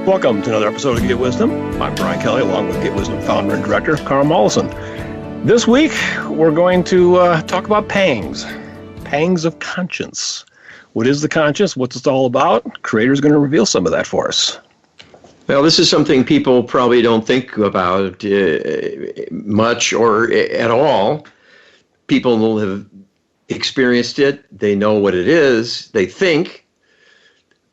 Welcome to another episode of Get Wisdom. I'm Brian Kelly, along with Get Wisdom founder and director, Carl Mollison. This week, we're going to talk about pangs of conscience. What is the conscience? What's it all about? Creator's going to reveal some of that for us. Well, this is something people probably don't think about much or at all. People will have experienced it. They know what it is. They think,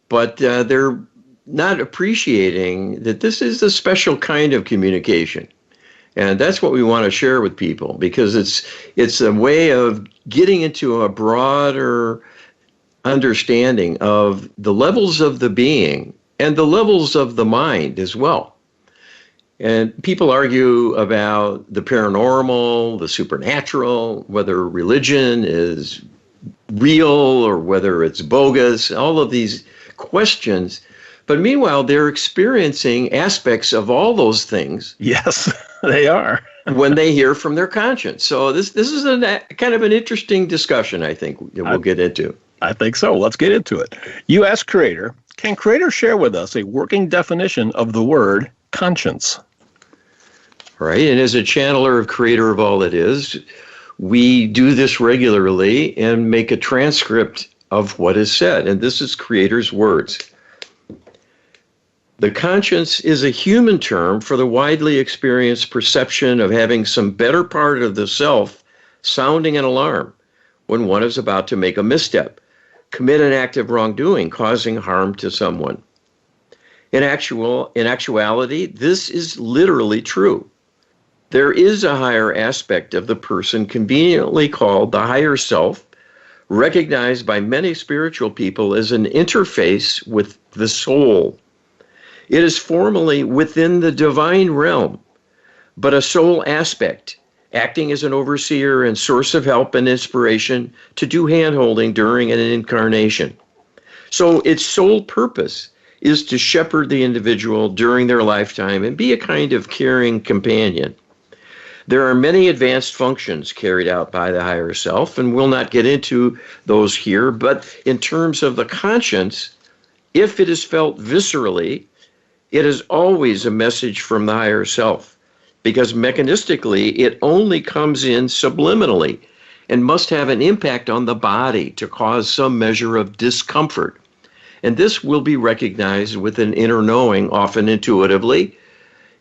but they're not appreciating that this is a special kind of communication. And that's what we want to share with people, because it's a way of getting into a broader understanding of the levels of the being and the levels of the mind as well. And people argue about the paranormal, the supernatural, whether religion is real or whether it's bogus, all of these questions. But meanwhile, they're experiencing aspects of all those things. Yes, they are. when they hear from their conscience. So this is a kind of an interesting discussion, I think, that we'll get into. I think so. Let's get into it. You asked Creator, can Creator share with us a working definition of the word conscience? Right. And as a channeler of Creator of all that is, we do this regularly and make a transcript of what is said. And this is Creator's words. The conscience is a human term for the widely experienced perception of having some better part of the self sounding an alarm when one is about to make a misstep, commit an act of wrongdoing, causing harm to someone. In actuality, this is literally true. There is a higher aspect of the person conveniently called the higher self, recognized by many spiritual people as an interface with the soul. It is formally within the divine realm, but a soul aspect, acting as an overseer and source of help and inspiration to do handholding during an incarnation. So its sole purpose is to shepherd the individual during their lifetime and be a kind of caring companion. There are many advanced functions carried out by the higher self, and we'll not get into those here, but in terms of the conscience, if it is felt viscerally, it is always a message from the higher self, because mechanistically it only comes in subliminally and must have an impact on the body to cause some measure of discomfort. And this will be recognized with an inner knowing, often intuitively.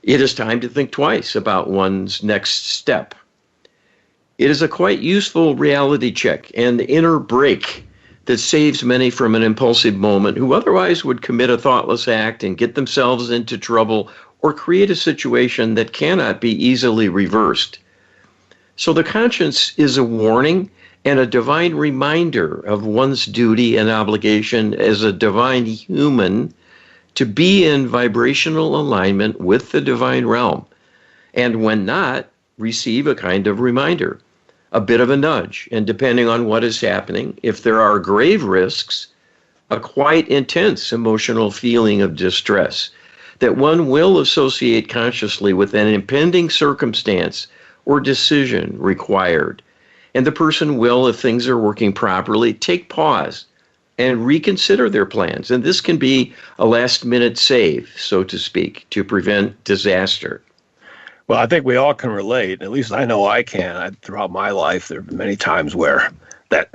It is time to think twice about one's next step. It is a quite useful reality check and inner brake that saves many from an impulsive moment who otherwise would commit a thoughtless act and get themselves into trouble or create a situation that cannot be easily reversed. So the conscience is a warning and a divine reminder of one's duty and obligation as a divine human to be in vibrational alignment with the divine realm, and when not, receive a kind of reminder, a bit of a nudge, and depending on what is happening, if there are grave risks, a quite intense emotional feeling of distress that one will associate consciously with an impending circumstance or decision required. And the person will, if things are working properly, take pause and reconsider their plans. And this can be a last-minute save, so to speak, to prevent disaster. Well, I think we all can relate. At least I know I can. Throughout my life, there have been many times where that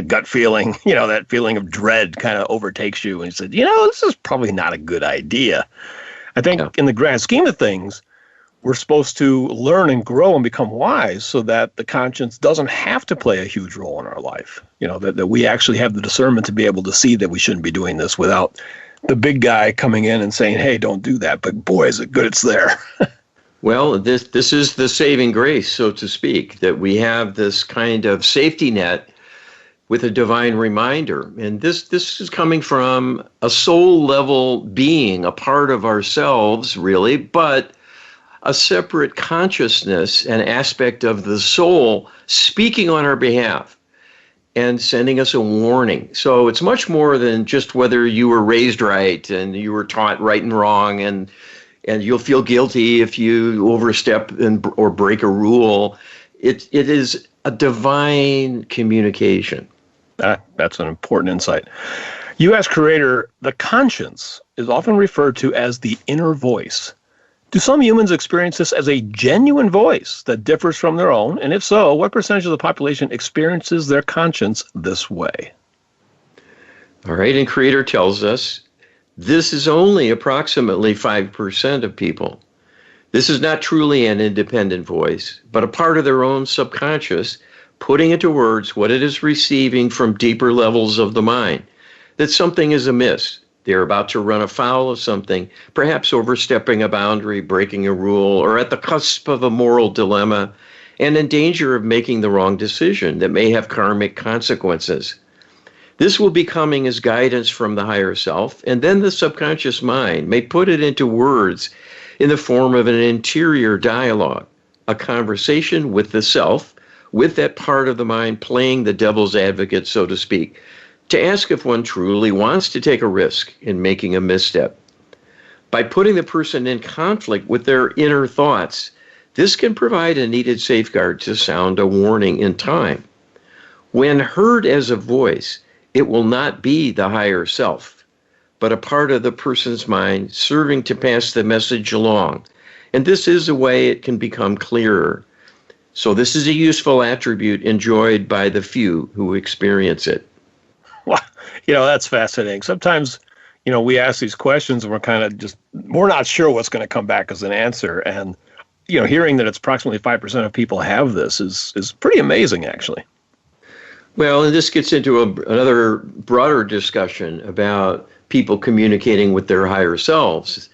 gut feeling, that feeling of dread kind of overtakes you. And you said, this is probably not a good idea. I think in the grand scheme of things, we're supposed to learn and grow and become wise so that the conscience doesn't have to play a huge role in our life. That we actually have the discernment to be able to see that we shouldn't be doing this without the big guy coming in and saying, hey, don't do that. But boy, is it good it's there. Well, this is the saving grace, so to speak, that we have this kind of safety net with a divine reminder. And this is coming from a soul level being, a part of ourselves, really, but a separate consciousness, an aspect of the soul speaking on our behalf and sending us a warning. So it's much more than just whether you were raised right and you were taught right and wrong, and you'll feel guilty if you overstep or break a rule. It is a divine communication. That's an important insight. You asked Creator, the conscience, is often referred to as the inner voice. Do some humans experience this as a genuine voice that differs from their own? And if so, what percentage of the population experiences their conscience this way? All right, and Creator tells us this is only approximately 5% of people. This is not truly an independent voice, but a part of their own subconscious, putting into words what it is receiving from deeper levels of the mind, that something is amiss. They're about to run afoul of something, perhaps overstepping a boundary, breaking a rule, or at the cusp of a moral dilemma, and in danger of making the wrong decision that may have karmic consequences. This will be coming as guidance from the higher self, and then the subconscious mind may put it into words in the form of an interior dialogue, a conversation with the self, with that part of the mind playing the devil's advocate, so to speak, to ask if one truly wants to take a risk in making a misstep. By putting the person in conflict with their inner thoughts, this can provide a needed safeguard to sound a warning in time. When heard as a voice, it will not be the higher self, but a part of the person's mind serving to pass the message along. And this is a way it can become clearer. So this is a useful attribute enjoyed by the few who experience it. Well, that's fascinating. Sometimes, we ask these questions and we're not sure what's going to come back as an answer. And, hearing that it's approximately 5% of people have this is pretty amazing, actually. Well, and this gets into another broader discussion about people communicating with their higher selves.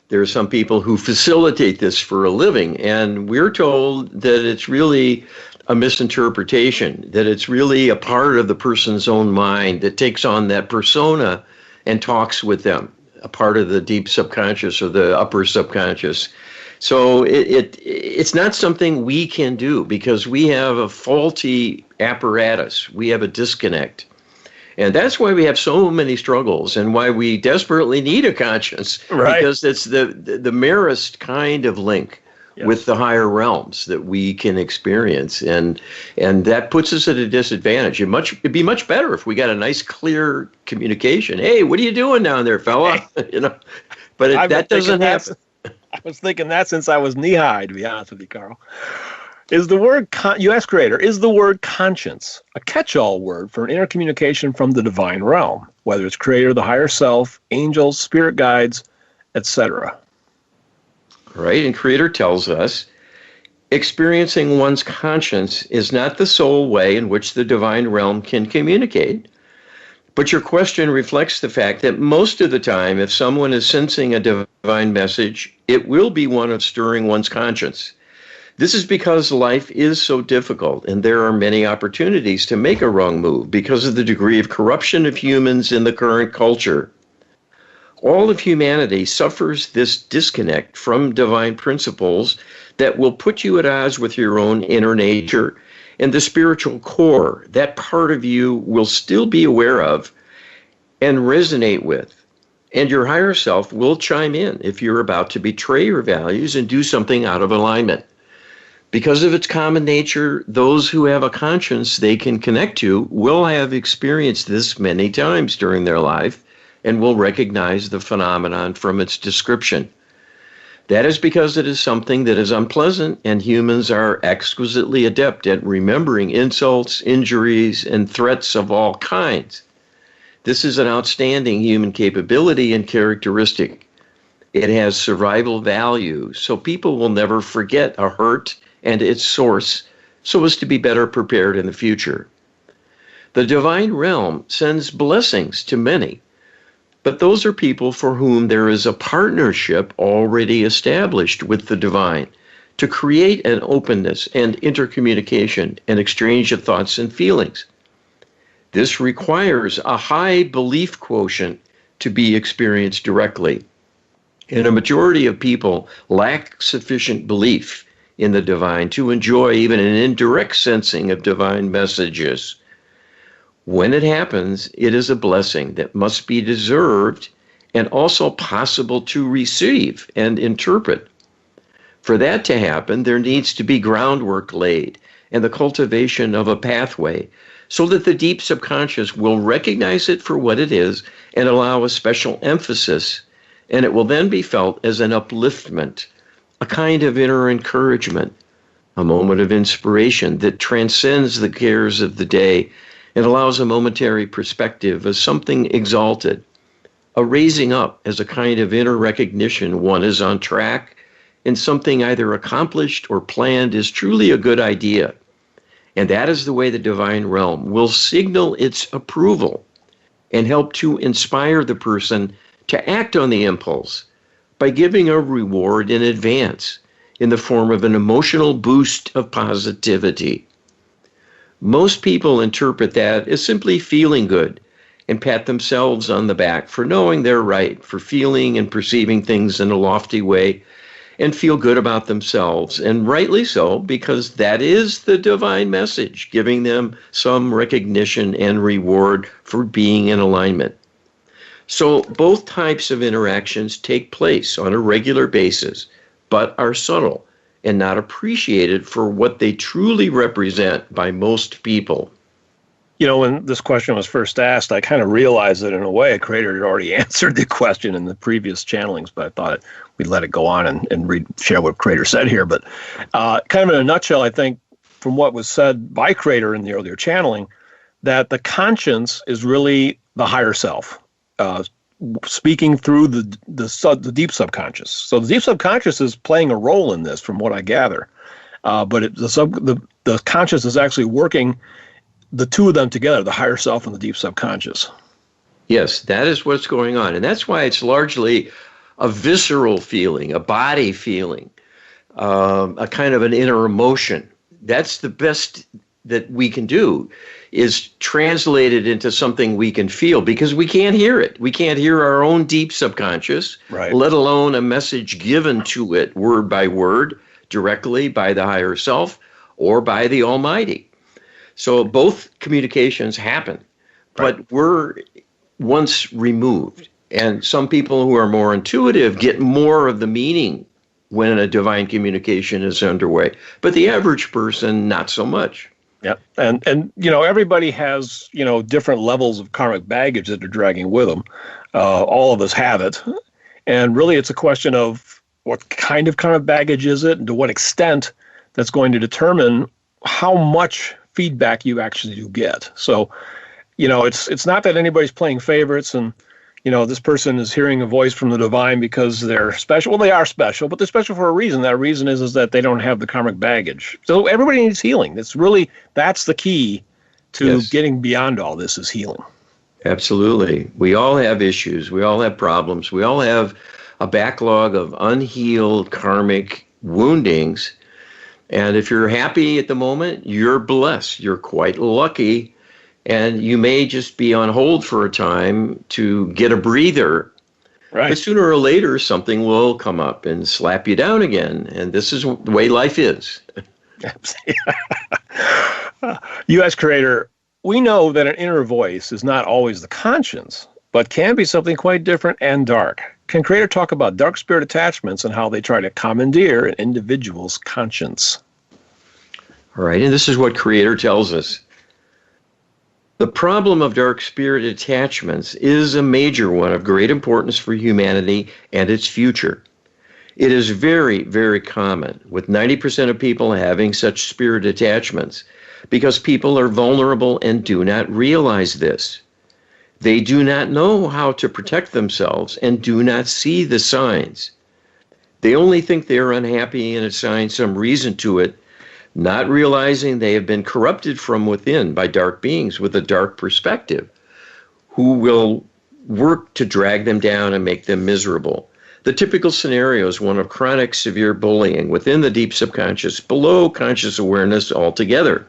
There are some people who facilitate this for a living, and we're told that it's really a misinterpretation, that it's really a part of the person's own mind that takes on that persona and talks with them, a part of the deep subconscious or the upper subconscious. So it's not something we can do because we have a faulty apparatus. We have a disconnect. And that's why we have so many struggles and why we desperately need a conscience. Right. Because it's the merest kind of link with the higher realms that we can experience. And that puts us at a disadvantage. It'd be much better if we got a nice, clear communication. Hey, what are you doing down there, fella? Hey. But that doesn't happen. I was thinking that since I was knee-high, to be honest with you, Carl. Is the word, you asked Creator, is the word conscience a catch-all word for an inner communication from the divine realm, whether it's Creator, the higher self, angels, spirit guides, etc.? Right, and Creator tells us, experiencing one's conscience is not the sole way in which the divine realm can communicate. But your question reflects the fact that most of the time, if someone is sensing a divine message, it will be one of stirring one's conscience. This is because life is so difficult, and there are many opportunities to make a wrong move because of the degree of corruption of humans in the current culture. All of humanity suffers this disconnect from divine principles that will put you at odds with your own inner nature. And the spiritual core, that part of you will still be aware of and resonate with. And your higher self will chime in if you're about to betray your values and do something out of alignment. Because of its common nature, those who have a conscience they can connect to will have experienced this many times during their life and will recognize the phenomenon from its description. That is because it is something that is unpleasant, and humans are exquisitely adept at remembering insults, injuries, and threats of all kinds. This is an outstanding human capability and characteristic. It has survival value, so people will never forget a hurt and its source so as to be better prepared in the future. The divine realm sends blessings to many, but those are people for whom there is a partnership already established with the divine to create an openness and intercommunication and exchange of thoughts and feelings. This requires a high belief quotient to be experienced directly. And a majority of people lack sufficient belief in the divine to enjoy even an indirect sensing of divine messages. When it happens, it is a blessing that must be deserved and also possible to receive and interpret. For that to happen, there needs to be groundwork laid and the cultivation of a pathway so that the deep subconscious will recognize it for what it is and allow a special emphasis and it will then be felt as an upliftment, a kind of inner encouragement, a moment of inspiration that transcends the cares of the day and allows a momentary perspective of something exalted, a raising up as a kind of inner recognition one is on track and something either accomplished or planned is truly a good idea. And that is the way the divine realm will signal its approval and help to inspire the person to act on the impulse by giving a reward in advance in the form of an emotional boost of positivity. Most people interpret that as simply feeling good and pat themselves on the back for knowing they're right, for feeling and perceiving things in a lofty way, and feel good about themselves, and rightly so, because that is the divine message, giving them some recognition and reward for being in alignment. So both types of interactions take place on a regular basis, but are subtle and not appreciated for what they truly represent by most people. When this question was first asked, I kind of realized that in a way, a creator had already answered the question in the previous channelings, but I thought we'd let it go on and share what creator said here. But kind of in a nutshell, I think from what was said by creator in the earlier channeling, that the conscience is really the higher self, speaking through the deep subconscious. So the deep subconscious is playing a role in this, from what I gather. But the conscious is actually working the two of them together, the higher self and the deep subconscious. Yes, that is what's going on. And that's why it's largely a visceral feeling, a body feeling, a kind of an inner emotion. That's the best that we can do, is translate it into something we can feel, because we can't hear it. We can't hear our own deep subconscious, right, let alone a message given to it word by word, directly by the higher self or by the Almighty. So both communications happen, but we're once removed. And some people who are more intuitive get more of the meaning when a divine communication is underway. But the average person, not so much. Yep. And everybody has, different levels of karmic baggage that they're dragging with them. All of us have it. And really it's a question of what kind of karmic baggage is it, and to what extent that's going to determine how much feedback you actually do get. So, it's not that anybody's playing favorites and, this person is hearing a voice from the divine because they're special. Well, they are special, but they're special for a reason. That reason is that they don't have the karmic baggage. So everybody needs healing. That's the key to getting beyond all this, is healing. Absolutely. We all have issues. We all have problems. We all have a backlog of unhealed karmic woundings. And if you're happy at the moment, you're blessed. You're quite lucky. And you may just be on hold for a time to get a breather. Right. But sooner or later, something will come up and slap you down again. And this is the way life is. U.S. creator, we know that an inner voice is not always the conscience, but can be something quite different and dark. Can creator talk about dark spirit attachments and how they try to commandeer an individual's conscience? All right, and this is what creator tells us. The problem of dark spirit attachments is a major one of great importance for humanity and its future. It is very, very common, with 90% of people having such spirit attachments, because people are vulnerable and do not realize this. They do not know how to protect themselves and do not see the signs. They only think they are unhappy and assign some reason to it, not realizing they have been corrupted from within by dark beings with a dark perspective, who will work to drag them down and make them miserable. The typical scenario is one of chronic severe bullying within the deep subconscious, below conscious awareness altogether.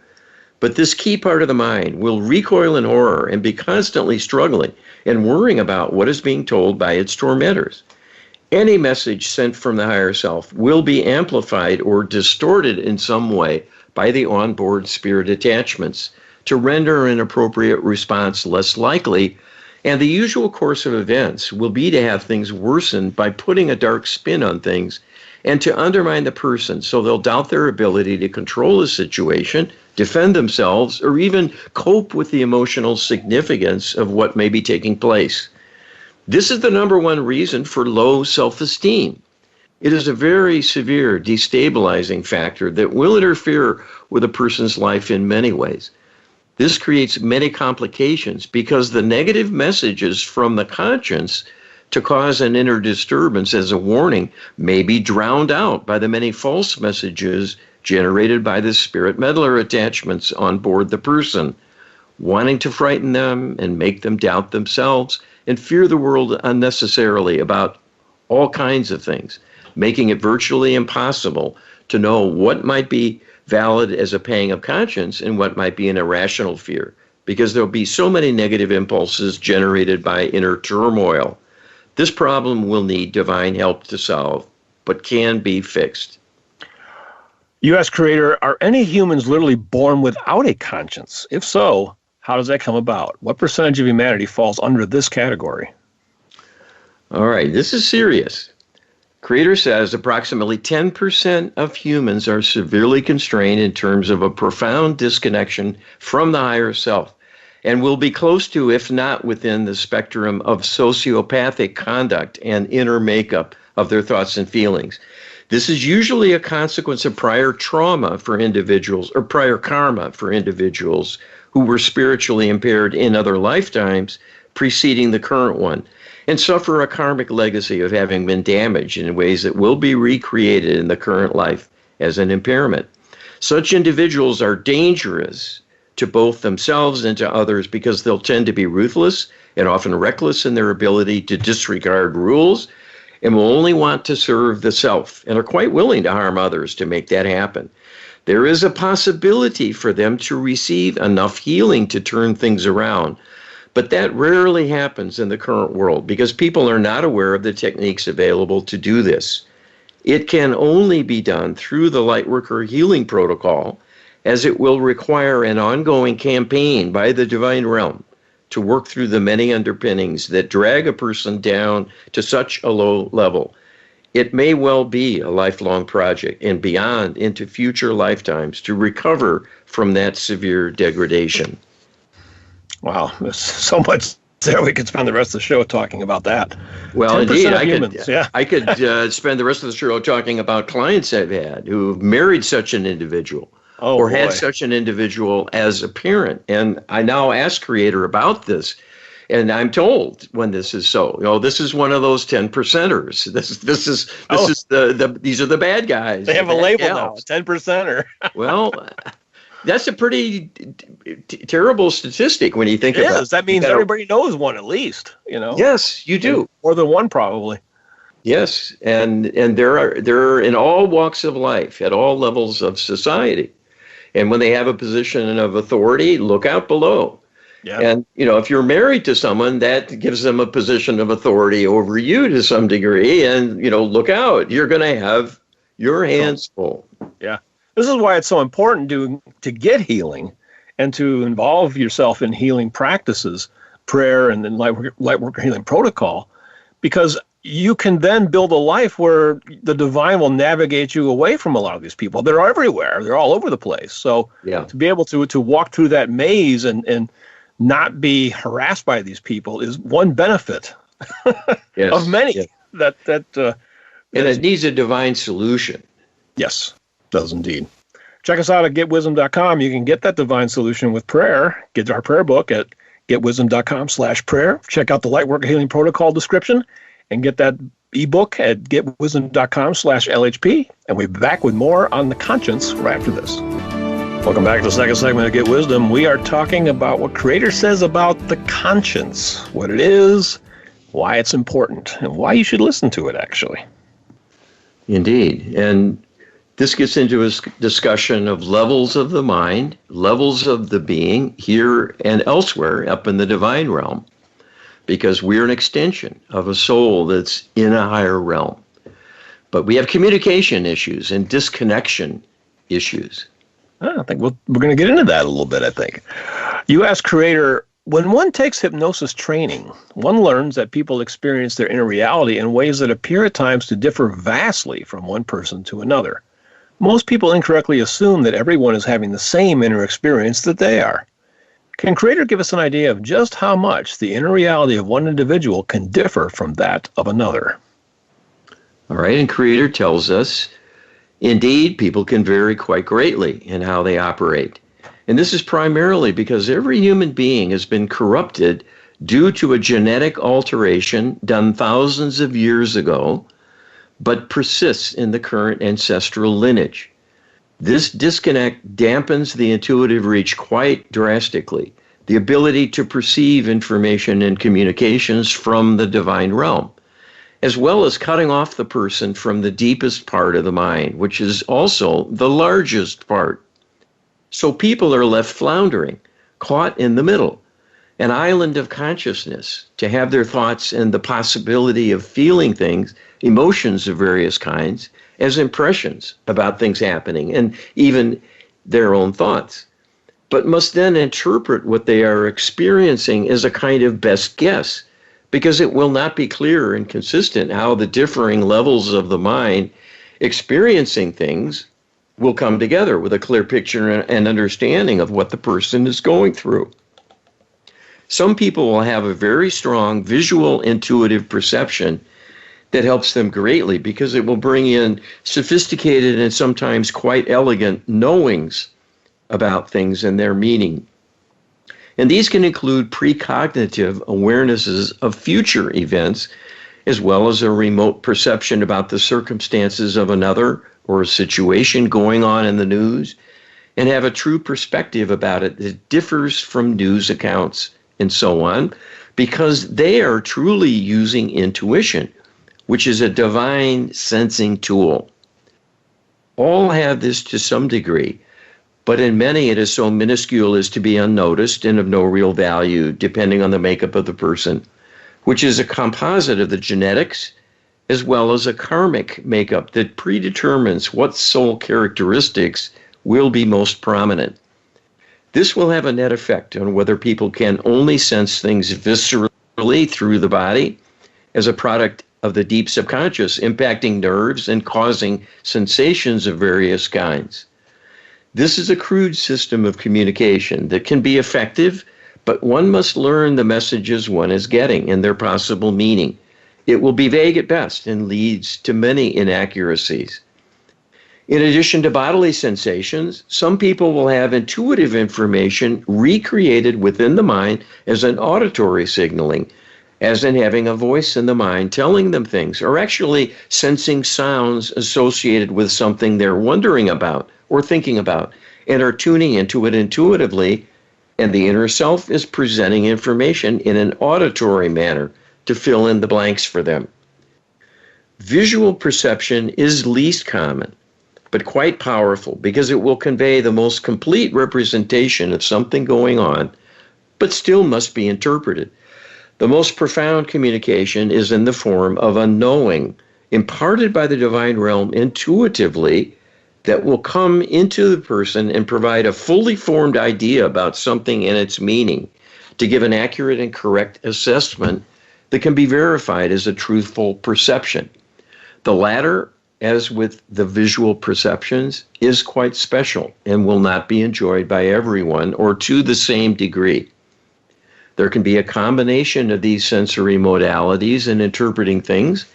But this key part of the mind will recoil in horror and be constantly struggling and worrying about what is being told by its tormentors. Any message sent from the higher self will be amplified or distorted in some way by the onboard spirit attachments to render an appropriate response less likely, and the usual course of events will be to have things worsen by putting a dark spin on things and to undermine the person so they'll doubt their ability to control the situation, defend themselves, or even cope with the emotional significance of what may be taking place. This is the number one reason for low self-esteem. It is a very severe destabilizing factor that will interfere with a person's life in many ways. This creates many complications because the negative messages from the conscience to cause an inner disturbance as a warning may be drowned out by the many false messages generated by the spirit meddler attachments on board the person, wanting to frighten them and make them doubt themselves and fear the world unnecessarily about all kinds of things, making it virtually impossible to know what might be valid as a pang of conscience and what might be an irrational fear, because there'll be so many negative impulses generated by inner turmoil. This problem will need divine help to solve, but can be fixed. U.S. Creator, are any humans literally born without a conscience? If so, how does that come about? What percentage of humanity falls under this category? All right, this is serious. Creator says approximately 10% of humans are severely constrained in terms of a profound disconnection from the higher self, and will be close to, if not within, the spectrum of sociopathic conduct and inner makeup of their thoughts and feelings. This is usually a consequence of prior trauma for individuals, or prior karma for individuals who were spiritually impaired in other lifetimes preceding the current one, and suffer a karmic legacy of having been damaged in ways that will be recreated in the current life as an impairment. Such individuals are dangerous to both themselves and to others because they'll tend to be ruthless and often reckless in their ability to disregard rules, and will only want to serve the self, and are quite willing to harm others to make that happen. There is a possibility for them to receive enough healing to turn things around, but that rarely happens in the current world because people are not aware of the techniques available to do this. It can only be done through the Lightworker Healing Protocol, as it will require an ongoing campaign by the divine realm to work through the many underpinnings that drag a person down to such a low level. It may well be a lifelong project and beyond into future lifetimes to recover from that severe degradation. Wow, there's so much there. We could spend the rest of the show talking about that. Well, indeed, I could Yeah. spend the rest of the show talking about clients I've had who've married such an individual or had such an individual as a parent. And I now ask Creator about this, and I'm told when this is so. This is one of those 10%ers. These are the bad guys. They have a label now, 10%er. Well, that's a pretty terrible statistic when you think about it. That means everybody knows one at least, Yes, you do. More than one, probably. Yes, and they're in all walks of life, at all levels of society. And when they have a position of authority, look out below. Yeah. And, if you're married to someone, that gives them a position of authority over you to some degree. And, look out. You're going to have your hands full. Yeah. This is why it's so important to get healing and to involve yourself in healing practices, prayer, and then Lightworker Healing Protocol, because you can then build a life where the divine will navigate you away from a lot of these people. They're everywhere. They're all over the place. So to be able to walk through that maze and not be harassed by these people is one benefit of many. Yes. And it needs a divine solution. Yes, it does indeed. Check us out at getwisdom.com. You can get that divine solution with prayer. Get our prayer book at getwisdom.com/prayer. Check out the Lightworker Healing Protocol description and get that ebook at getwisdom.com/LHP. And we'll be back with more on the conscience right after this. Welcome back to the second segment of Get Wisdom. We are talking about what Creator says about the conscience, what it is, why it's important, and why you should listen to it, actually. Indeed. And this gets into a discussion of levels of the mind, levels of the being here and elsewhere up in the divine realm, because we're an extension of a soul that's in a higher realm. But we have communication issues and disconnection issues. I think we're going to get into that a little bit, I think. You ask Creator, when one takes hypnosis training, one learns that people experience their inner reality in ways that appear at times to differ vastly from one person to another. Most people incorrectly assume that everyone is having the same inner experience that they are. Can Creator give us an idea of just how much the inner reality of one individual can differ from that of another? All right, and Creator tells us, indeed, people can vary quite greatly in how they operate. And this is primarily because every human being has been corrupted due to a genetic alteration done thousands of years ago, but persists in the current ancestral lineage. This disconnect dampens the intuitive reach quite drastically, the ability to perceive information and communications from the divine realm, as well as cutting off the person from the deepest part of the mind, which is also the largest part. So people are left floundering, caught in the middle, an island of consciousness, to have their thoughts and the possibility of feeling things, emotions of various kinds, as impressions about things happening, and even their own thoughts, but must then interpret what they are experiencing as a kind of best guess, because it will not be clear and consistent how the differing levels of the mind experiencing things will come together with a clear picture and understanding of what the person is going through. Some people will have a very strong visual intuitive perception that helps them greatly because it will bring in sophisticated and sometimes quite elegant knowings about things and their meaning. And these can include precognitive awarenesses of future events, as well as a remote perception about the circumstances of another or a situation going on in the news, and have a true perspective about it that differs from news accounts and so on, because they are truly using intuition, which is a divine sensing tool. All have this to some degree, but in many it is so minuscule as to be unnoticed and of no real value, depending on the makeup of the person, which is a composite of the genetics as well as a karmic makeup that predetermines what soul characteristics will be most prominent. This will have a net effect on whether people can only sense things viscerally through the body as a product of the deep subconscious, impacting nerves and causing sensations of various kinds. This is a crude system of communication that can be effective, but one must learn the messages one is getting and their possible meaning. It will be vague at best and leads to many inaccuracies. In addition to bodily sensations, some people will have intuitive information recreated within the mind as an auditory signaling, as in having a voice in the mind telling them things, or actually sensing sounds associated with something they're wondering about or thinking about, and are tuning into it intuitively, and the inner self is presenting information in an auditory manner to fill in the blanks for them. Visual perception is least common, but quite powerful because it will convey the most complete representation of something going on, but still must be interpreted. The most profound communication is in the form of a knowing imparted by the divine realm intuitively that will come into the person and provide a fully formed idea about something and its meaning to give an accurate and correct assessment that can be verified as a truthful perception. The latter, as with the visual perceptions, is quite special and will not be enjoyed by everyone or to the same degree. There can be a combination of these sensory modalities in interpreting things,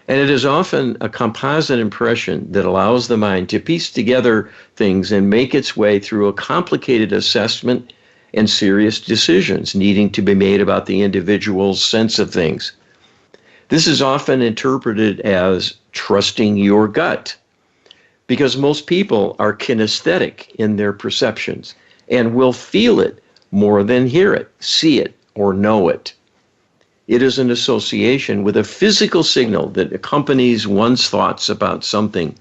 and it is often a composite impression that allows the mind to piece together things and make its way through a complicated assessment and serious decisions needing to be made about the individual's sense of things. This is often interpreted as trusting your gut, because most people are kinesthetic in their perceptions and will feel it more than hear it, see it, or know it. It is an association with a physical signal that accompanies one's thoughts about something.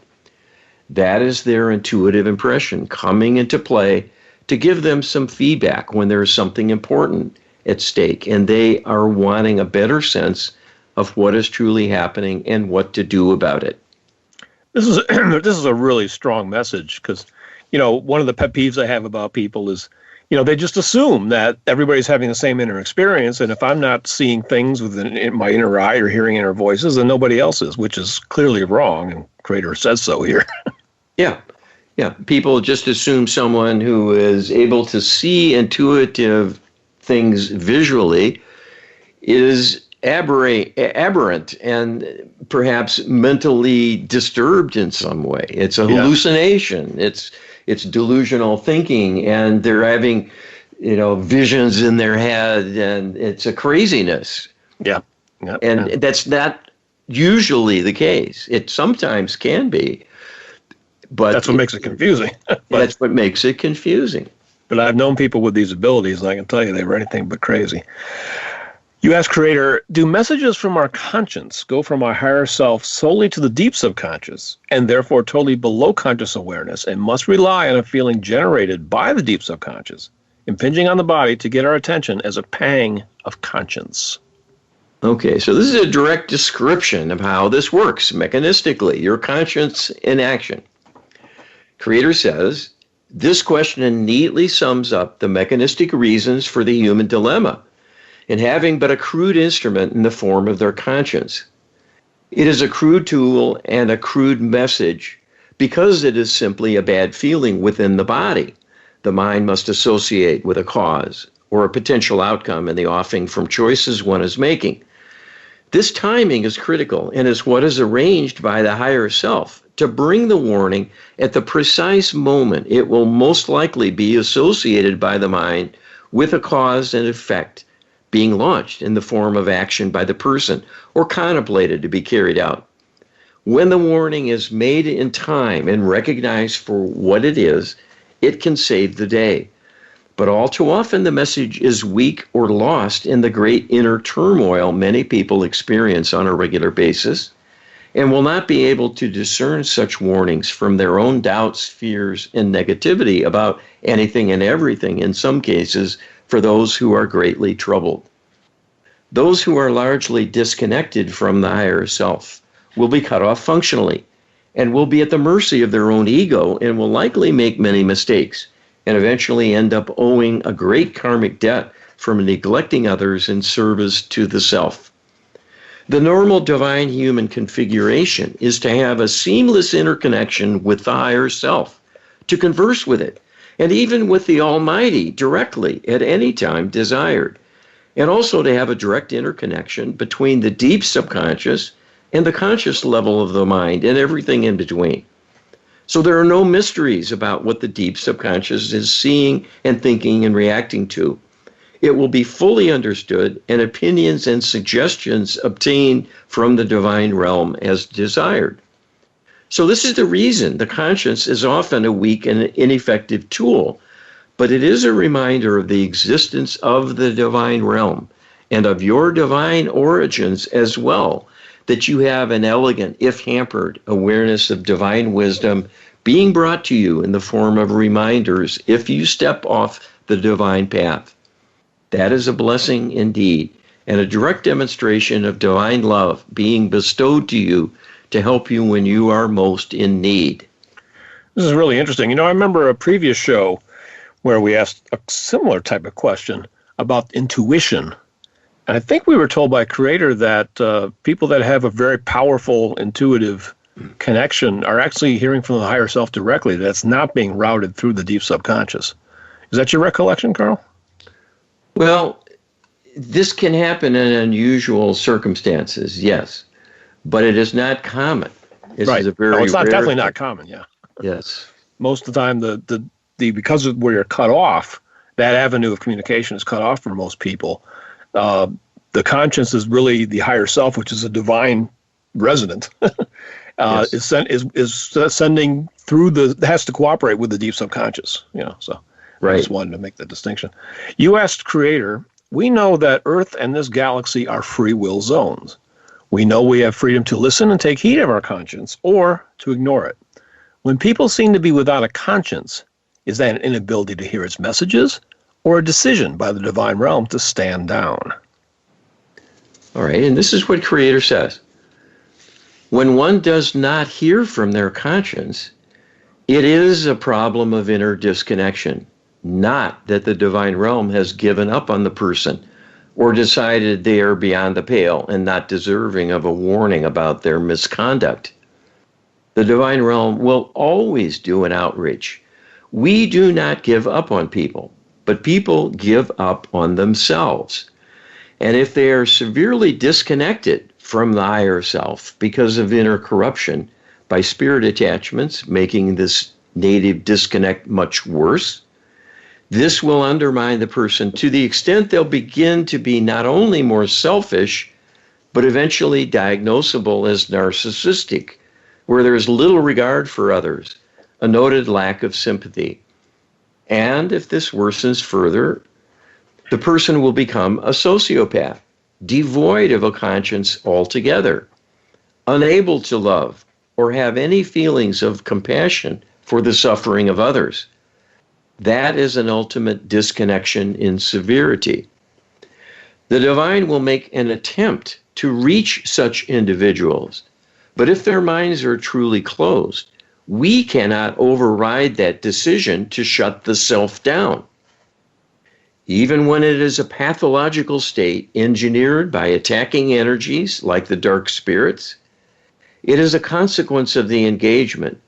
That is their intuitive impression coming into play to give them some feedback when there is something important at stake and they are wanting a better sense of what is truly happening and what to do about it. This is this is a really strong message because, one of the pet peeves I have about people is, they just assume that everybody's having the same inner experience, and if I'm not seeing things within my inner eye or hearing inner voices, then nobody else is, which is clearly wrong, and Creator says so here. Yeah. Yeah, people just assume someone who is able to see intuitive things visually is aberrant and perhaps mentally disturbed in some way. It's a Yeah. hallucination. It's delusional thinking, and they're having, visions in their head, and it's a craziness. Yeah. Yeah. And that's not usually the case. It sometimes can be, but That's what makes it confusing. that's what makes it confusing. But I've known people with these abilities, and I can tell you they were anything but crazy. You ask Creator, do messages from our conscience go from our higher self solely to the deep subconscious, and therefore totally below conscious awareness, and must rely on a feeling generated by the deep subconscious, impinging on the body to get our attention as a pang of conscience? Okay, so this is a direct description of how this works mechanistically, your conscience in action. Creator says, this question neatly sums up the mechanistic reasons for the human dilemma in having but a crude instrument in the form of their conscience. It is a crude tool and a crude message because it is simply a bad feeling within the body. The mind must associate with a cause or a potential outcome in the offing from choices one is making. This timing is critical and is what is arranged by the higher self to bring the warning at the precise moment it will most likely be associated by the mind with a cause and effect being launched in the form of action by the person or contemplated to be carried out. When the warning is made in time and recognized for what it is, it can save the day. But all too often the message is weak or lost in the great inner turmoil many people experience on a regular basis and will not be able to discern such warnings from their own doubts, fears, and negativity about anything and everything, in some cases, for those who are greatly troubled. Those who are largely disconnected from the higher self will be cut off functionally and will be at the mercy of their own ego and will likely make many mistakes and eventually end up owing a great karmic debt from neglecting others in service to the self. The normal divine human configuration is to have a seamless interconnection with the higher self, to converse with it, and even with the Almighty directly at any time desired, and also to have a direct interconnection between the deep subconscious and the conscious level of the mind and everything in between. So there are no mysteries about what the deep subconscious is seeing and thinking and reacting to. It will be fully understood and opinions and suggestions obtained from the divine realm as desired. So this is the reason the conscience is often a weak and ineffective tool, but it is a reminder of the existence of the divine realm and of your divine origins as well, that you have an elegant, if hampered, awareness of divine wisdom being brought to you in the form of reminders if you step off the divine path. That is a blessing indeed, and a direct demonstration of divine love being bestowed to you to help you when you are most in need. This is really interesting. I remember a previous show where we asked a similar type of question about intuition. And I think we were told by Creator that people that have a very powerful intuitive connection are actually hearing from the higher self directly. That's not being routed through the deep subconscious. Is that your recollection, Carl? Well, this can happen in unusual circumstances, yes, but it is not common. This right. is a very it's not rare definitely thing. not common. Yeah. Yes. Most of the time, the because of where you're cut off, that avenue of communication is cut off for most people. The conscience is really the higher self, which is a divine resident. Yes. is sending through has to cooperate with the deep subconscious. So. Right. I just wanted to make the distinction. You asked Creator, we know that Earth and this galaxy are free will zones. We know we have freedom to listen and take heed of our conscience or to ignore it. When people seem to be without a conscience, is that an inability to hear its messages or a decision by the divine realm to stand down? All right, and this is what Creator says. When one does not hear from their conscience, it is a problem of inner disconnection. Not that the divine realm has given up on the person or decided they are beyond the pale and not deserving of a warning about their misconduct. The divine realm will always do an outreach. We do not give up on people, but people give up on themselves. And if they are severely disconnected from the higher self because of inner corruption by spirit attachments, making this native disconnect much worse, this will undermine the person to the extent they'll begin to be not only more selfish, but eventually diagnosable as narcissistic, where there's little regard for others, a noted lack of sympathy. And if this worsens further, the person will become a sociopath, devoid of a conscience altogether, unable to love or have any feelings of compassion for the suffering of others. That is an ultimate disconnection in severity. The divine will make an attempt to reach such individuals, but if their minds are truly closed, we cannot override that decision to shut the self down. Even when it is a pathological state engineered by attacking energies like the dark spirits, it is a consequence of the engagement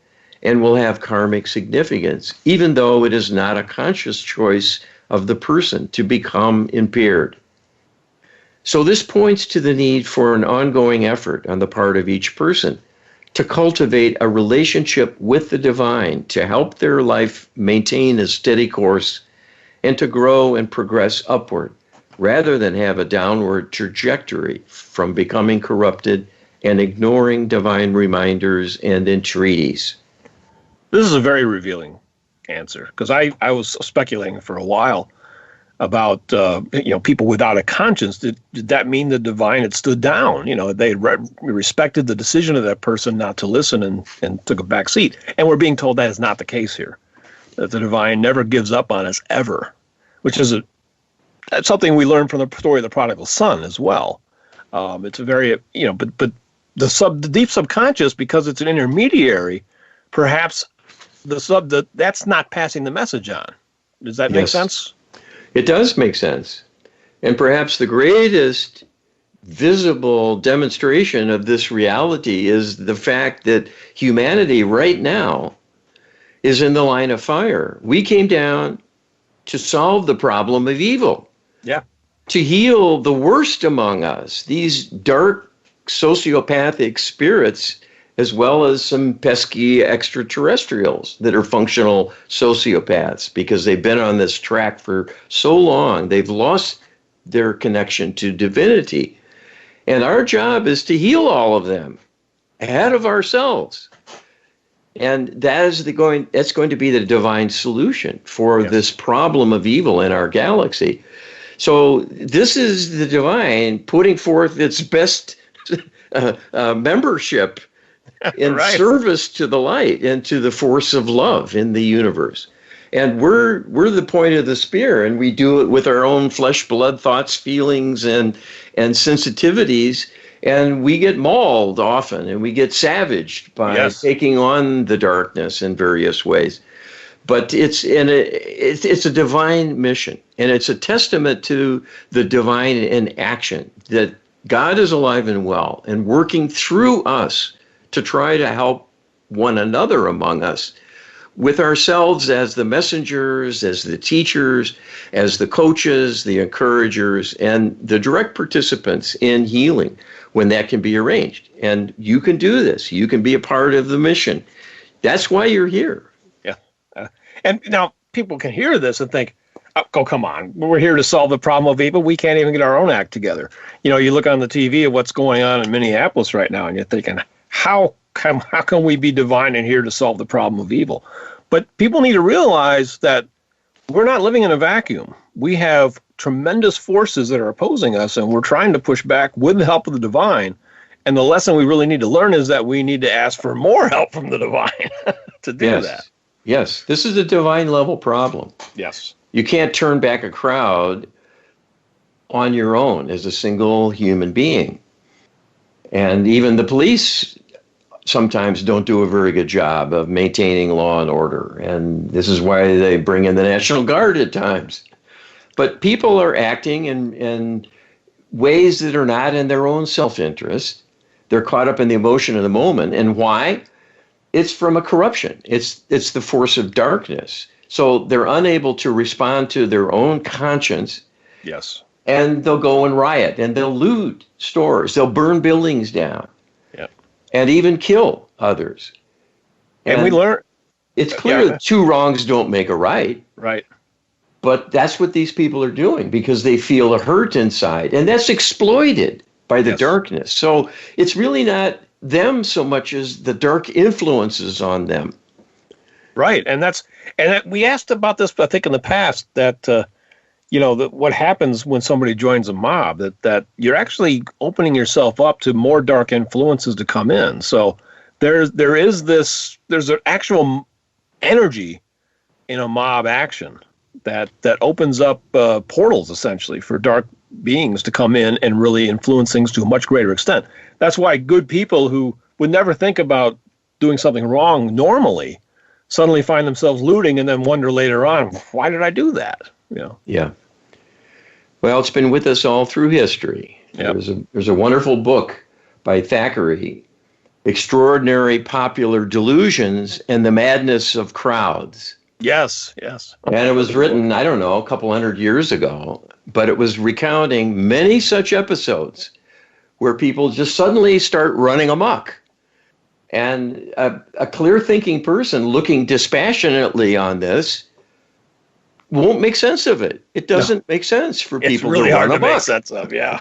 and will have karmic significance, even though it is not a conscious choice of the person to become impaired. So this points to the need for an ongoing effort on the part of each person to cultivate a relationship with the divine to help their life maintain a steady course and to grow and progress upward, rather than have a downward trajectory from becoming corrupted and ignoring divine reminders and entreaties. This is a very revealing answer, because I was speculating for a while about people without a conscience. Did that mean the divine had stood down? They had respected the decision of that person not to listen and took a back seat. And we're being told that is not the case here, that the divine never gives up on us ever, which is that's something we learn from the story of the prodigal son as well. It's a very but the deep subconscious, because it's an intermediary, perhaps that's not passing the message on. Does that make sense? It does make sense. And perhaps the greatest visible demonstration of this reality is the fact that humanity right now is in the line of fire. We came down to solve the problem of evil. Yeah. To heal the worst among us, these dark sociopathic spirits, as well as some pesky extraterrestrials that are functional sociopaths, because they've been on this track for so long, they've lost their connection to divinity. And our job is to heal all of them ahead of ourselves. And that's going to be the divine solution for this problem of evil in our galaxy. So this is the divine putting forth its best membership in service to the light and to the force of love in the universe. And we're the point of the spear, and we do it with our own flesh, blood, thoughts, feelings, and sensitivities. And we get mauled often, and we get savaged by taking on the darkness in various ways. But it's a divine mission, and it's a testament to the divine in action, that God is alive and well and working through us to try to help one another among us, with ourselves as the messengers, as the teachers, as the coaches, the encouragers, and the direct participants in healing when that can be arranged. And you can do this. You can be a part of the mission. That's why you're here. Yeah. And now people can hear this and think, oh, come on, we're here to solve the problem of evil. We can't even get our own act together. You look on the TV at what's going on in Minneapolis right now, and you're thinking, how can we be divine and here to solve the problem of evil? But people need to realize that we're not living in a vacuum. We have tremendous forces that are opposing us, and we're trying to push back with the help of the divine. And the lesson we really need to learn is that we need to ask for more help from the divine to do that. Yes, this is a divine level problem. Yes. You can't turn back a crowd on your own as a single human being. And even the police sometimes don't do a very good job of maintaining law and order. And this is why they bring in the National Guard at times. But people are acting in ways that are not in their own self-interest. They're caught up in the emotion of the moment. And why? it's from a corruption. It's the force of darkness. So they're unable to respond to their own conscience. Yes. And they'll go and riot, and they'll loot stores. They'll burn buildings down. Yeah. And even kill others. And we learn. It's clear that two wrongs don't make a right. Right. But that's what these people are doing because they feel a hurt inside. And that's exploited by the darkness. So it's really not them so much as the dark influences on them. Right. And we asked about this, I think, in the past, that, what happens when somebody joins a mob, that you're actually opening yourself up to more dark influences to come in. So there's an actual energy in a mob action that opens up portals, essentially, for dark beings to come in and really influence things to a much greater extent. That's why good people who would never think about doing something wrong normally suddenly find themselves looting and then wonder later on, why did I do that? Yeah. Well, it's been with us all through history. Yep. There's a wonderful book by Thackeray, Extraordinary Popular Delusions and the Madness of Crowds. Yes. And it was written, I don't know, a couple hundred years ago, but it was recounting many such episodes where people just suddenly start running amok. And a clear-thinking person looking dispassionately on this won't make sense of it. It doesn't make sense for people really to run hard to amok. make sense of, yeah.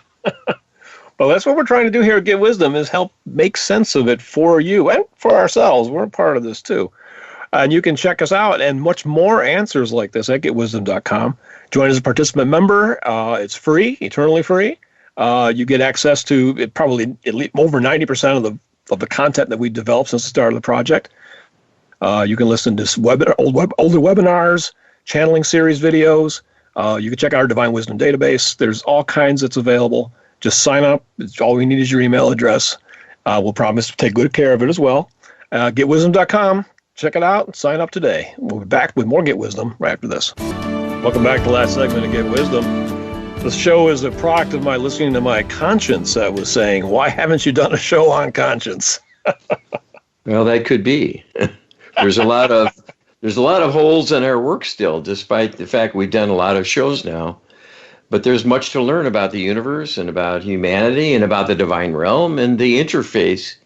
Well, that's what we're trying to do here at Get Wisdom, is help make sense of it for you and for ourselves. We're a part of this, too. And you can check us out and much more answers like this at getwisdom.com. Join as a participant member. It's free, eternally free. You get access to probably at least over 90% of the content that we developed since the start of the project. You can listen to older webinars, channeling series videos. You can check out our Divine Wisdom database. There's all kinds that's available. Just sign up. All we need is your email address. We'll promise to take good care of it as well. Getwisdom.com. Check it out and sign up today. We'll be back with more Get Wisdom right after this. Welcome back to the last segment of Get Wisdom. This show is a product of my listening to my conscience that was saying, why haven't you done a show on conscience? Well, that could be. There's a lot of holes in our work still, despite the fact we've done a lot of shows now. But there's much to learn about the universe and about humanity and about the divine realm and the interface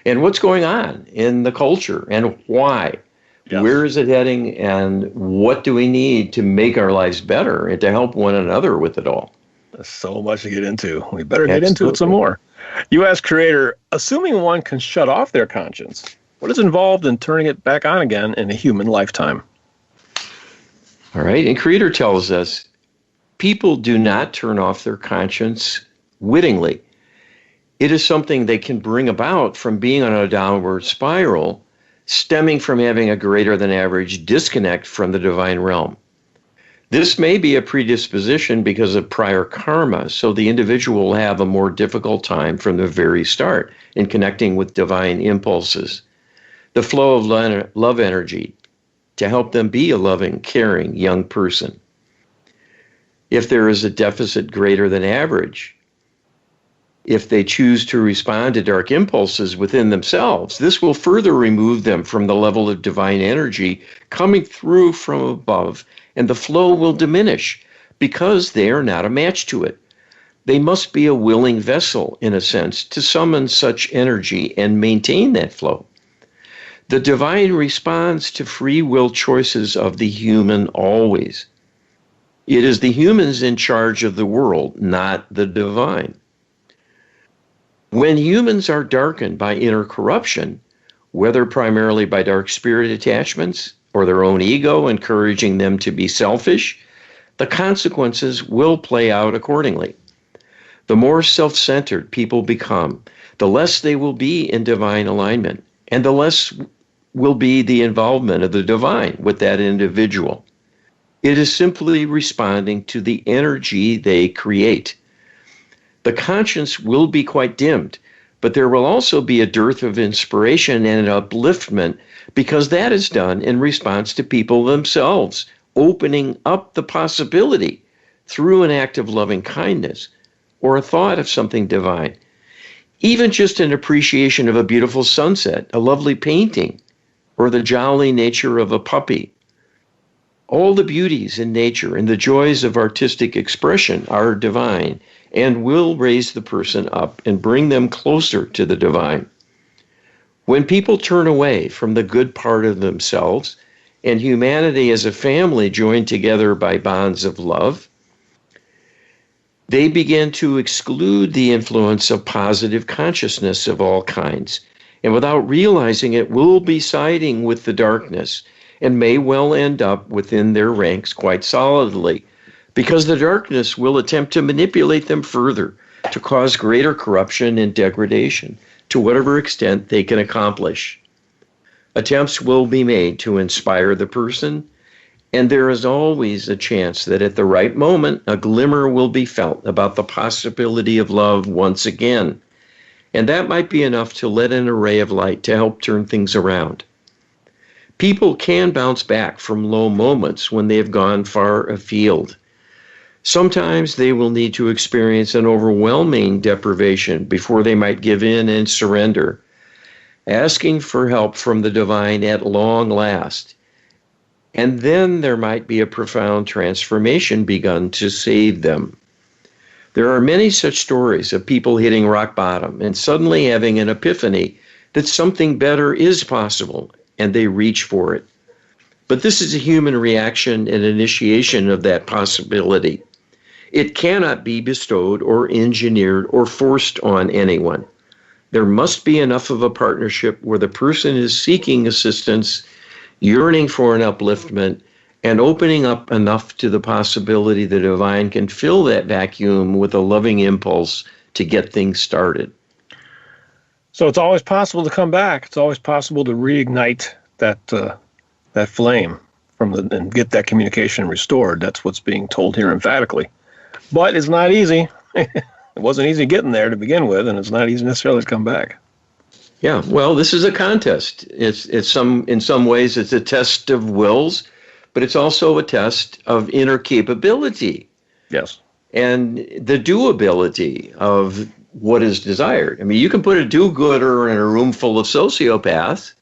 and what's going on in the culture and why. Yes. Where is it heading and what do we need to make our lives better and to help one another with it all? There's so much to get into. We better get into it some more. You ask Creator, assuming one can shut off their conscience, what is involved in turning it back on again in a human lifetime? All right. And Creator tells us people do not turn off their conscience wittingly. It is something they can bring about from being on a downward spiral, stemming from having a greater than average disconnect from the divine realm. This may be a predisposition because of prior karma, so the individual will have a more difficult time from the very start in connecting with divine impulses, the flow of love energy to help them be a loving, caring young person. If there is a deficit greater than average, if they choose to respond to dark impulses within themselves, this will further remove them from the level of divine energy coming through from above, and the flow will diminish because they are not a match to it. They must be a willing vessel, in a sense, to summon such energy and maintain that flow. The divine responds to free will choices of the human always. It is the humans in charge of the world, not the divine. When humans are darkened by inner corruption, whether primarily by dark spirit attachments or their own ego encouraging them to be selfish, the consequences will play out accordingly. The more self-centered people become, the less they will be in divine alignment, and the less will be the involvement of the divine with that individual. It is simply responding to the energy they create. The conscience will be quite dimmed, but there will also be a dearth of inspiration and upliftment because that is done in response to people themselves, opening up the possibility through an act of loving kindness or a thought of something divine. Even just an appreciation of a beautiful sunset, a lovely painting, or the jolly nature of a puppy. All the beauties in nature and the joys of artistic expression are divine and will raise the person up and bring them closer to the divine. When people turn away from the good part of themselves and humanity as a family joined together by bonds of love, they begin to exclude the influence of positive consciousness of all kinds, and without realizing it, will be siding with the darkness and may well end up within their ranks quite solidly, because the darkness will attempt to manipulate them further to cause greater corruption and degradation to whatever extent they can accomplish. Attempts will be made to inspire the person, and there is always a chance that at the right moment, a glimmer will be felt about the possibility of love once again. And that might be enough to let in a ray of light to help turn things around. People can bounce back from low moments when they have gone far afield. Sometimes they will need to experience an overwhelming deprivation before they might give in and surrender, asking for help from the divine at long last. And then there might be a profound transformation begun to save them. There are many such stories of people hitting rock bottom and suddenly having an epiphany that something better is possible, and they reach for it. But this is a human reaction and initiation of that possibility. It cannot be bestowed or engineered or forced on anyone. There must be enough of a partnership where the person is seeking assistance, yearning for an upliftment, and opening up enough to the possibility the divine can fill that vacuum with a loving impulse to get things started. So it's always possible to come back. It's always possible to reignite that flame and get that communication restored. That's what's being told here emphatically. But it's not easy. It wasn't easy getting there to begin with, and it's not easy necessarily to come back. Yeah, well, this is a contest. In some ways it's a test of wills, but it's also a test of inner capability. Yes. And the doability of what is desired. I mean, you can put a do-gooder in a room full of sociopaths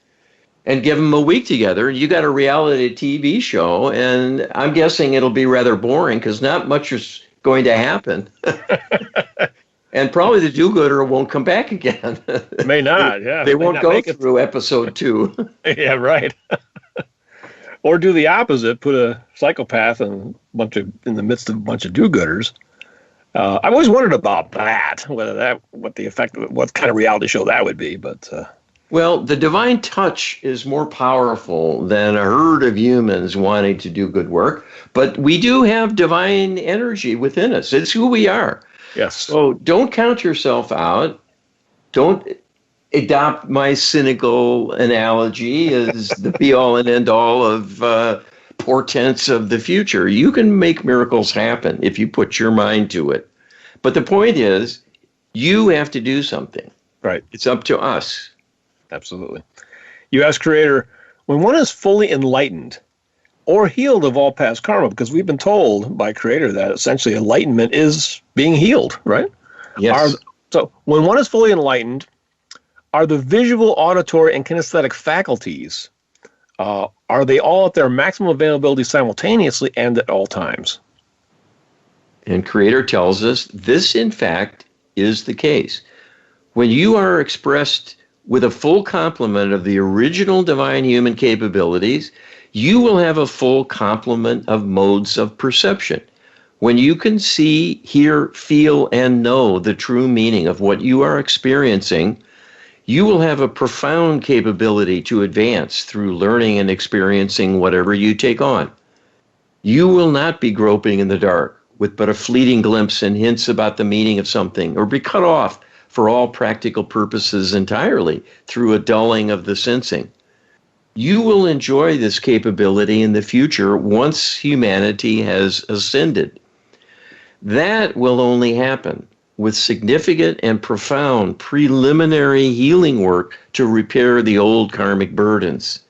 and give them a week together, and you got a reality TV show, and I'm guessing it'll be rather boring because not much is going to happen. And probably the do-gooder won't come back again. May not, yeah. They won't go through episode 2. Yeah, right. Or do the opposite, put a psychopath in the midst of a bunch of do-gooders. I've always wondered about that, what kind of reality show that would be. But well, the divine touch is more powerful than a herd of humans wanting to do good work. But we do have divine energy within us. It's who we are. Yes. So don't count yourself out. Don't adopt my cynical analogy as the be-all and end-all of portents of the future. You can make miracles happen if you put your mind to it. But the point is, you have to do something. Right. It's up to us. Absolutely. You ask Creator, when one is fully enlightened or healed of all past karma, because we've been told by Creator that essentially enlightenment is being healed, right? Yes. So when one is fully enlightened, are the visual, auditory, and kinesthetic faculties, are they all at their maximum availability simultaneously and at all times? And Creator tells us this, in fact, is the case. When you are expressed with a full complement of the original divine human capabilities, you will have a full complement of modes of perception. When you can see, hear, feel, and know the true meaning of what you are experiencing, you will have a profound capability to advance through learning and experiencing whatever you take on. You will not be groping in the dark with but a fleeting glimpse and hints about the meaning of something, or be cut off for all practical purposes entirely through a dulling of the sensing. You will enjoy this capability in the future once humanity has ascended. That will only happen with significant and profound preliminary healing work to repair the old karmic burdens.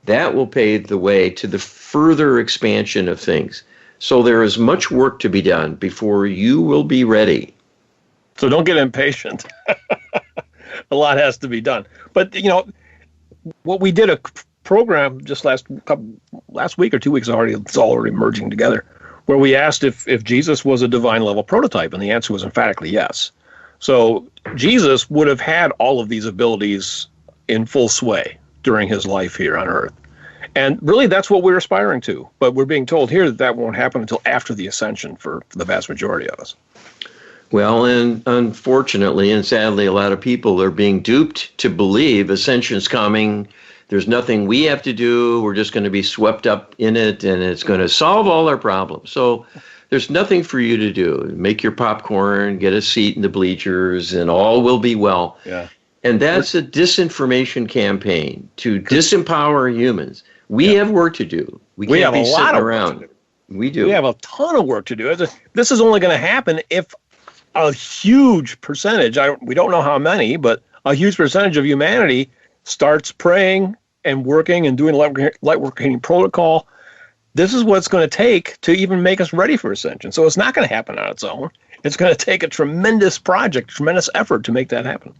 That will pave the way to the further expansion of things. So there is much work to be done before you will be ready. So don't get impatient. A lot has to be done. But, what we did program just last week or 2 weeks already. It's already merging together, where we asked if Jesus was a divine level prototype, and the answer was emphatically yes. So Jesus would have had all of these abilities in full sway during his life here on earth. And really, that's what we're aspiring to. But we're being told here that that won't happen until after the ascension for the vast majority of us. Well, and unfortunately and sadly, a lot of people are being duped to believe ascension's coming. There's nothing we have to do. We're just going to be swept up in it, and it's going to solve all our problems. So there's nothing for you to do. Make your popcorn, get a seat in the bleachers, and all will be well. Yeah. And that's a disinformation campaign to disempower humans. We have work to do. We can't be sitting around. We do. We have a ton of work to do. This is only going to happen if a huge percentage, we don't know how many, but a huge percentage of humanity starts praying and working and doing light working protocol. This is what it's going to take to even make us ready for ascension. So it's not going to happen on its own. It's going to take a tremendous project, tremendous effort to make that happen.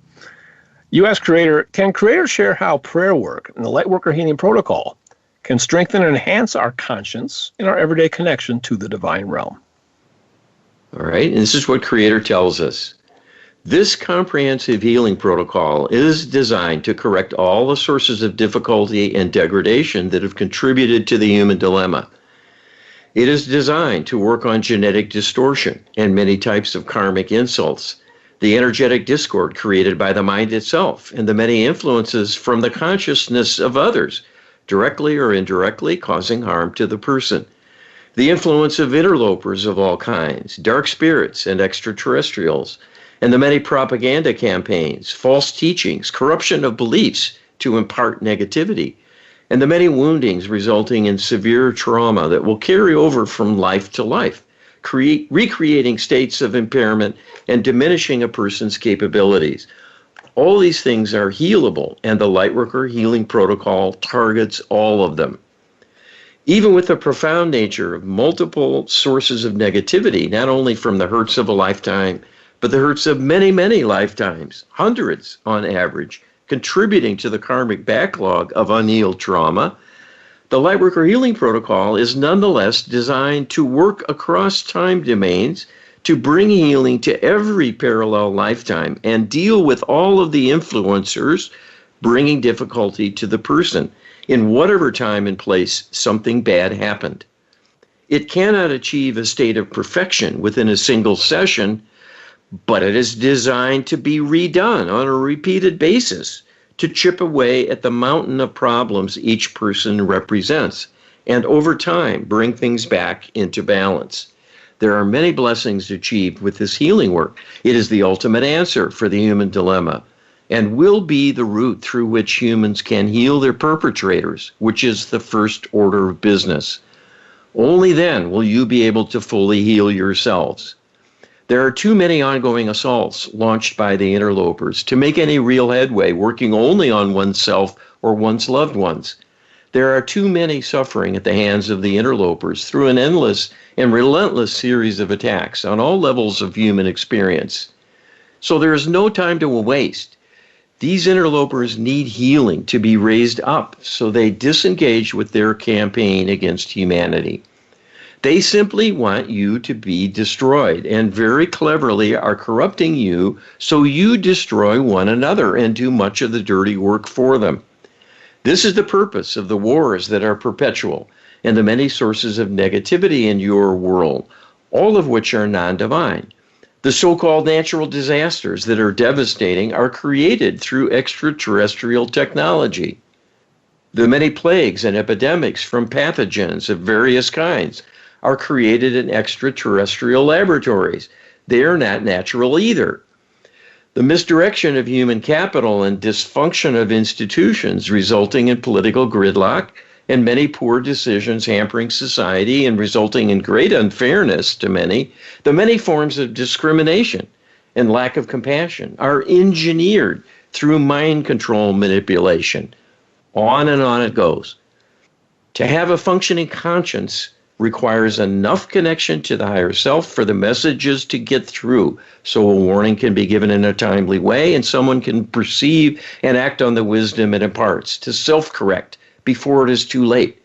You ask Creator, can Creator share how prayer work and the light worker healing protocol can strengthen and enhance our conscience in our everyday connection to the divine realm? All right, and this is what Creator tells us. This comprehensive healing protocol is designed to correct all the sources of difficulty and degradation that have contributed to the human dilemma. It is designed to work on genetic distortion and many types of karmic insults, the energetic discord created by the mind itself, and the many influences from the consciousness of others, directly or indirectly causing harm to the person. The influence of interlopers of all kinds, dark spirits and extraterrestrials, and the many propaganda campaigns, false teachings, corruption of beliefs to impart negativity, and the many woundings resulting in severe trauma that will carry over from life to life, recreating states of impairment and diminishing a person's capabilities. All these things are healable, and the Lightworker Healing Protocol targets all of them. Even with the profound nature of multiple sources of negativity, not only from the hurts of a lifetime, but the hurts of many, many lifetimes, hundreds on average, contributing to the karmic backlog of unhealed trauma, the Lightworker Healing Protocol is nonetheless designed to work across time domains to bring healing to every parallel lifetime and deal with all of the influencers bringing difficulty to the person in whatever time and place something bad happened. It cannot achieve a state of perfection within a single session, but it is designed to be redone on a repeated basis to chip away at the mountain of problems each person represents, and over time bring things back into balance. There are many blessings achieved with this healing work. It is the ultimate answer for the human dilemma, and will be the route through which humans can heal their perpetrators, which is the first order of business. Only then will you be able to fully heal yourselves. There are too many ongoing assaults launched by the interlopers to make any real headway working only on oneself or one's loved ones. There are too many suffering at the hands of the interlopers through an endless and relentless series of attacks on all levels of human experience. So there is no time to waste. These interlopers need healing to be raised up so they disengage with their campaign against humanity. They simply want you to be destroyed and very cleverly are corrupting you so you destroy one another and do much of the dirty work for them. This is the purpose of the wars that are perpetual and the many sources of negativity in your world, all of which are non-divine. The so-called natural disasters that are devastating are created through extraterrestrial technology. The many plagues and epidemics from pathogens of various kinds are created in extraterrestrial laboratories. They are not natural either. The misdirection of human capital and dysfunction of institutions resulting in political gridlock and many poor decisions hampering society and resulting in great unfairness to many, the many forms of discrimination and lack of compassion are engineered through mind control manipulation. On and on it goes. To have a functioning conscience requires enough connection to the higher self for the messages to get through so a warning can be given in a timely way and someone can perceive and act on the wisdom it imparts to self-correct before it is too late.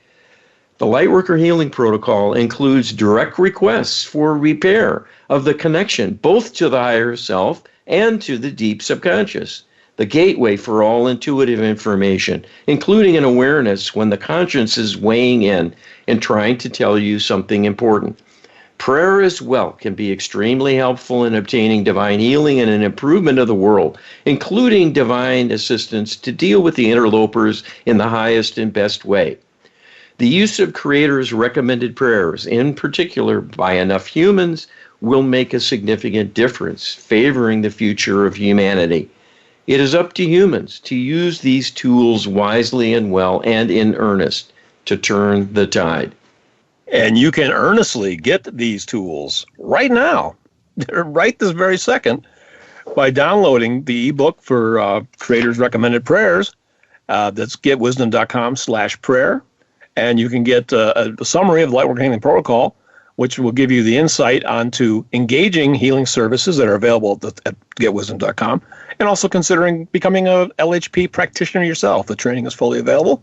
The Lightworker Healing Protocol includes direct requests for repair of the connection both to the higher self and to the deep subconscious, the gateway for all intuitive information, including an awareness when the conscience is weighing in and trying to tell you something important. Prayer as well can be extremely helpful in obtaining divine healing and an improvement of the world, including divine assistance to deal with the interlopers in the highest and best way. The use of Creator's recommended prayers, in particular by enough humans, will make a significant difference, favoring the future of humanity. It is up to humans to use these tools wisely and well and in earnest to turn the tide. And you can earnestly get these tools right now, right this very second, by downloading the ebook for Creator's Recommended Prayers. That's getwisdom.com/prayer. And you can get a summary of the Lightworker Healing Protocol, which will give you the insight onto engaging healing services that are available at getwisdom.com, and also considering becoming a LHP practitioner yourself. The training is fully available.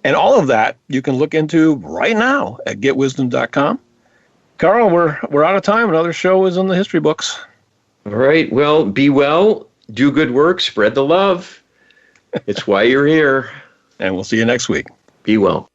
And all of that you can look into right now at getwisdom.com. Carl, we're out of time. Another show is in the history books. All right. Well, be well, do good work, spread the love. It's why you're here. And we'll see you next week. Be well.